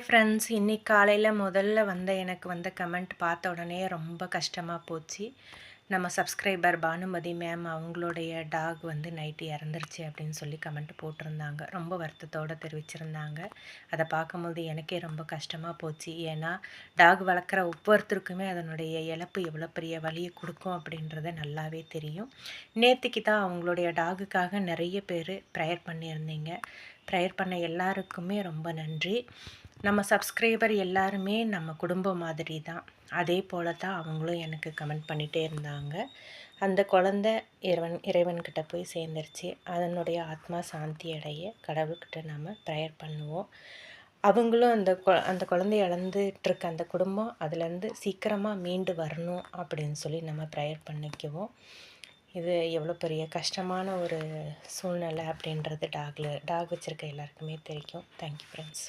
Friends, இன்னைக்கு காலையில முதல்ல எனக்கு வந்த கமெண்ட் பார்த்த உடனே ரொம்ப கஷ்டமாக போச்சு. நம்ம சப்ஸ்கிரைபர் பானுமதி மேம் அவங்களுடைய டாக் நைட்டு இறந்துருச்சு அப்படின்னு சொல்லி கமெண்ட் போட்டிருந்தாங்க. ரொம்ப வருத்தத்தோடு தெரிவிச்சிருந்தாங்க. அதை பார்க்கும்போது எனக்கே ரொம்ப கஷ்டமாக போச்சு. ஏன்னா டாக் வளர்க்குற ஒவ்வொருத்தருக்குமே அதனுடைய இழப்பு எவ்வளோ பெரிய வலியை கொடுக்கும் அப்படின்றத நல்லாவே தெரியும். நேற்றுக்கு தான் அவங்களுடைய டாகுக்காக நிறைய பேர் ப்ரேயர் பண்ணியிருந்தீங்க. ப்ரேயர் பண்ண எல்லாருக்குமே ரொம்ப நன்றி. நம்ம சப்ஸ்கிரைபர் எல்லாருமே நம்ம குடும்பம் மாதிரி தான். அதே போல தான் அவங்களும் எனக்கு கமெண்ட் பண்ணிகிட்டே இருந்தாங்க. அந்த குழந்த இறைவன்கிட்ட போய் சேர்ந்துருச்சு. அதனுடைய ஆத்மா சாந்தி அடைய கடவுள்கிட்ட நம்ம ப்ரேயர் பண்ணுவோம். அவங்களும் அந்த குழந்தைய இழந்துட்டுருக்க அந்த குடும்பம் அதுலேருந்து சீக்கிரமாக மீண்டு வரணும் அப்படின்னு சொல்லி நம்ம ப்ரேயர் பண்ணிக்குவோம். இது எவ்வளோ பெரிய கஷ்டமான ஒரு சூழ்நிலை அப்படின்றது டாக் வச்சுருக்க எல்லாருக்குமே தெரியும். Thank you friends.